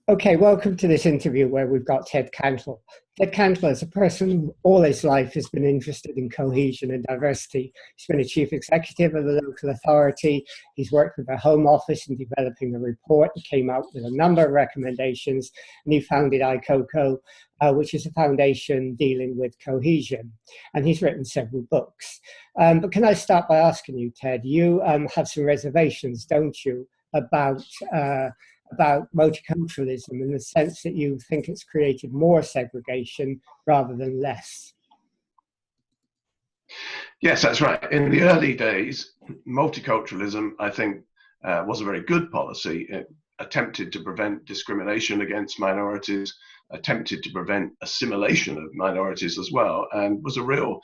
Okay, welcome to this interview where we've got Ted Cantle. Ted Cantle is a person who all his life has been interested in cohesion and diversity. He's been a chief executive of a local authority. He's worked with the Home Office in developing a report that came out with a number of recommendations, and he founded ICOCO, which is a foundation dealing with cohesion. And he's written several books. But can I start by asking you, Ted, you have some reservations, don't you, about multiculturalism, in the sense that you think it's created more segregation rather than less? Yes, that's right. In the early days, multiculturalism, I think, was a very good policy. It attempted to prevent discrimination against minorities, attempted to prevent assimilation of minorities as well, and was a real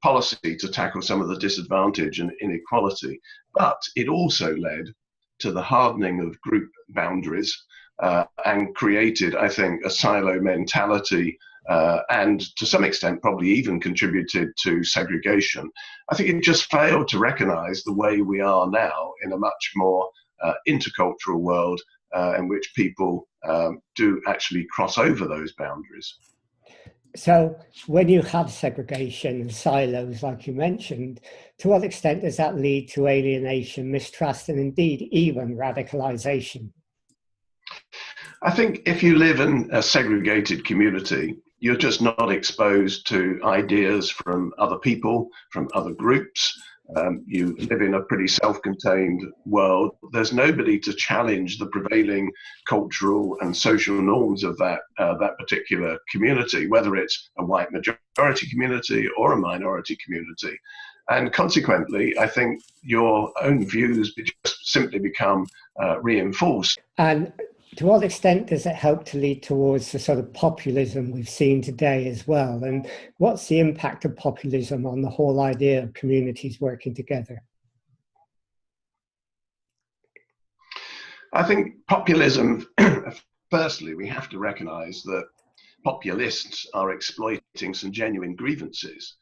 policy to tackle some of the disadvantage and inequality. But it also led to the hardening of group boundaries and created, I think, a silo mentality and to some extent probably even contributed to segregation. I think it just failed to recognize the way we are now in a much more intercultural world in which people do actually cross over those boundaries. So when you have segregation and silos, like you mentioned, to what extent does that lead to alienation, mistrust, and indeed even radicalization? I think if you live in a segregated community, you're just not exposed to ideas from other people, from other groups. You live in a pretty self-contained world. There's nobody to challenge the prevailing cultural and social norms of that particular community, whether it's a white majority community or a minority community. And consequently, I think your own views just simply become reinforced. And to what extent does it help to lead towards the sort of populism we've seen today as well? And what's the impact of populism on the whole idea of communities working together? I think populism, firstly, we have to recognize that populists are exploiting some genuine grievances.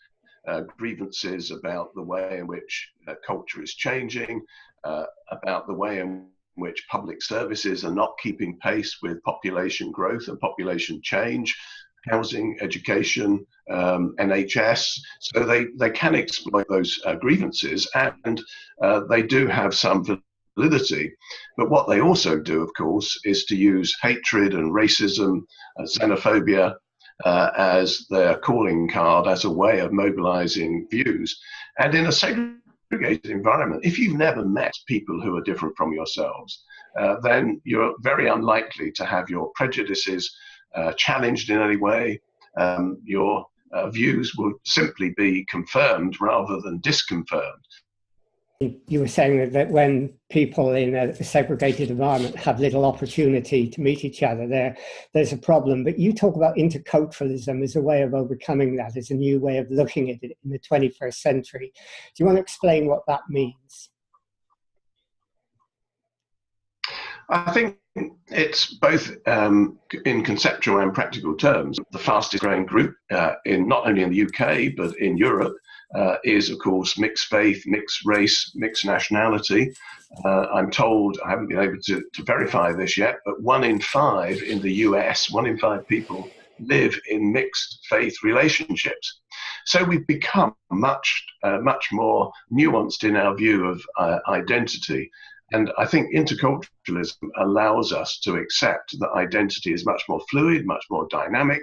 Grievances about the way in which culture is changing, about the way in which public services are not keeping pace with population growth and population change, housing, education, NHS. So they can exploit those grievances, and they do have some validity. But what they also do, of course, is to use hatred and racism, xenophobia, as their calling card, as a way of mobilizing views. And in a segregated environment, if you've never met people who are different from yourselves, then you're very unlikely to have your prejudices challenged in any way. Your views will simply be confirmed rather than disconfirmed. You were saying that when people in a segregated environment have little opportunity to meet each other, there's a problem. But you talk about interculturalism as a way of overcoming that, as a new way of looking at it in the 21st century. Do you want to explain what that means? I think it's both in conceptual and practical terms. The fastest growing group, in not only in the UK, but in Europe, is, of course, mixed faith, mixed race, mixed nationality. I'm told, I haven't been able to verify this yet, but 1 in 5 in the US, 1 in 5 people live in mixed faith relationships. So we've become much more nuanced in our view of identity. And I think interculturalism allows us to accept that identity is much more fluid, much more dynamic.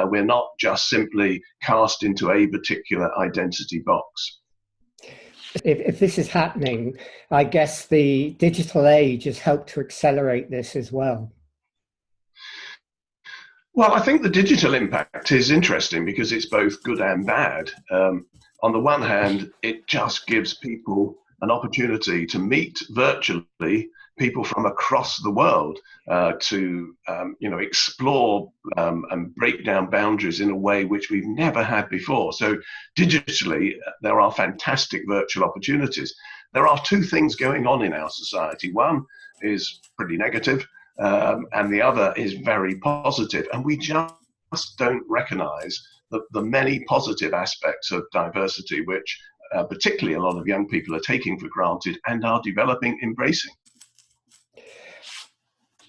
We're not just simply cast into a particular identity box. If this is happening, I guess the digital age has helped to accelerate this as well. Well, I think the digital impact is interesting because it's both good and bad. On the one hand, it just gives people an opportunity to meet virtually people from across the world, to explore and break down boundaries in a way which we've never had before. So digitally, there are fantastic virtual opportunities. There are 2 things going on in our society. One is pretty negative, and the other is very positive. And we just don't recognize the many positive aspects of diversity, which particularly a lot of young people are taking for granted and are developing, embracing.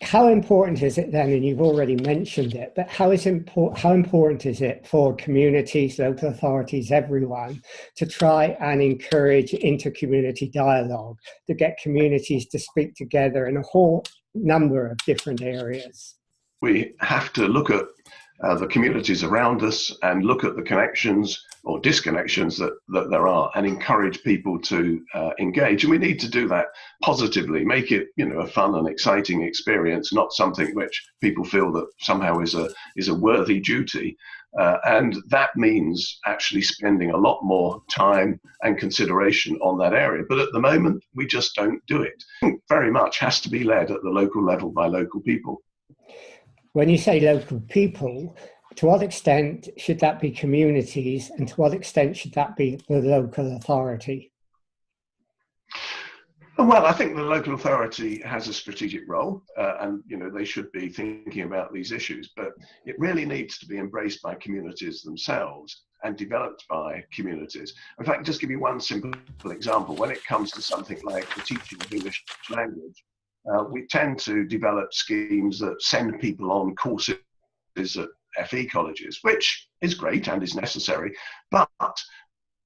how important is it then, and you've already mentioned it, but how important is it for communities, local authorities, everyone, to try and encourage inter-community dialogue, to get communities to speak together in a whole number of different areas? We have to look at the communities around us and look at the connections or disconnections that there are, and encourage people to engage. And we need to do that positively, make it, a fun and exciting experience, not something which people feel that somehow is a worthy duty. And that means actually spending a lot more time and consideration on that area. But at the moment, we just don't do it. I think very much has to be led at the local level by local people. When you say local people, to what extent should that be communities, and to what extent should that be the local authority? Well, I think the local authority has a strategic role, and they should be thinking about these issues, but it really needs to be embraced by communities themselves and developed by communities. In fact, just give you one simple example. When it comes to something like the teaching of English language, we tend to develop schemes that send people on courses at FE colleges, which is great and is necessary. But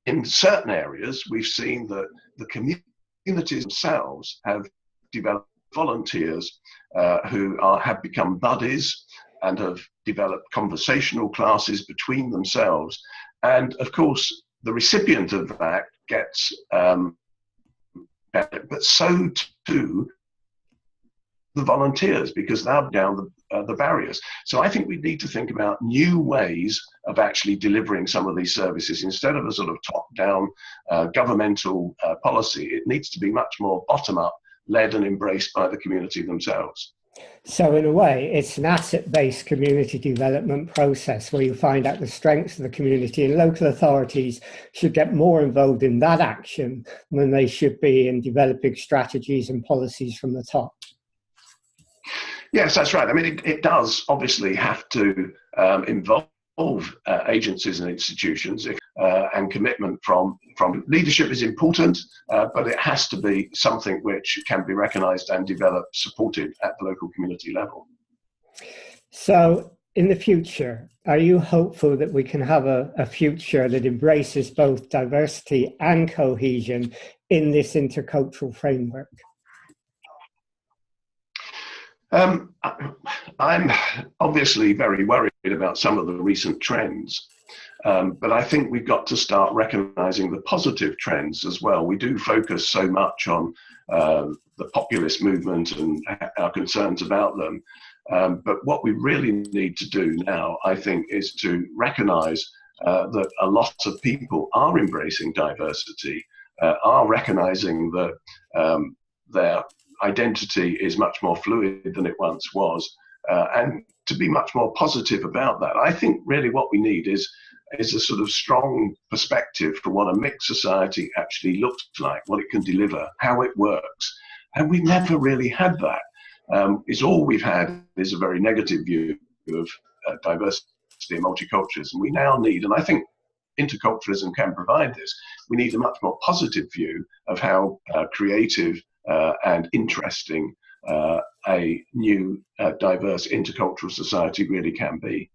in certain areas, we've seen that the communities themselves have developed volunteers who have become buddies and have developed conversational classes between themselves. And of course, the recipient of that gets better, but so too the volunteers, because they're down the barriers. So I think we need to think about new ways of actually delivering some of these services. Instead of a sort of top-down governmental policy, it needs to be much more bottom-up, led and embraced by the community themselves. So in a way, it's an asset-based community development process where you find out the strengths of the community, and local authorities should get more involved in that action than they should be in developing strategies and policies from the top. Yes, that's right. I mean, it does obviously have to involve agencies and institutions, and commitment from leadership is important, but it has to be something which can be recognised and developed, supported at the local community level. So in the future, are you hopeful that we can have a future that embraces both diversity and cohesion in this intercultural framework? I'm obviously very worried about some of the recent trends, but I think we've got to start recognizing the positive trends as well. We do focus so much on the populist movement and our concerns about them, but what we really need to do now, I think, is to recognize that a lot of people are embracing diversity, are recognizing that their identity is much more fluid than it once was, and to be much more positive about that. I think really what we need is a sort of strong perspective for what a mixed society actually looks like, what it can deliver, how it works. And we've never really had that. It's all we've had is a very negative view of diversity and multiculturalism. We now need, and I think interculturalism can provide this, we need a much more positive view of how creative and interesting a new diverse intercultural society really can be.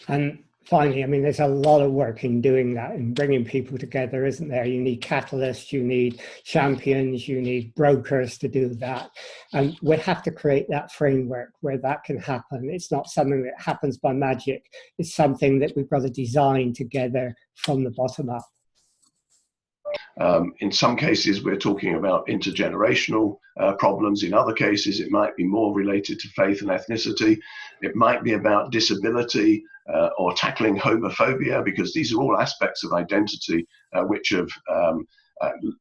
And finally, I mean, there's a lot of work in doing that and bringing people together, isn't there? You need catalysts, you need champions, you need brokers to do that. And we have to create that framework where that can happen. It's not something that happens by magic. It's something that we've got to design together from the bottom up. In some cases, we're talking about intergenerational problems. In other cases, it might be more related to faith and ethnicity. It might be about disability or tackling homophobia, because these are all aspects of identity which have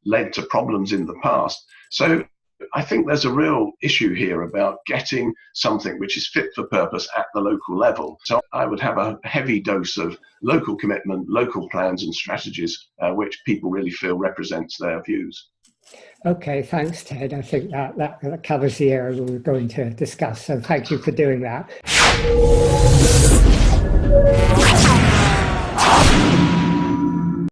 led to problems in the past. So I think there's a real issue here about getting something which is fit for purpose at the local level. So I would have a heavy dose of local commitment, local plans and strategies which people really feel represents their views. Okay, thanks, Ted. I think that covers the area we were going to discuss. So thank you for doing that.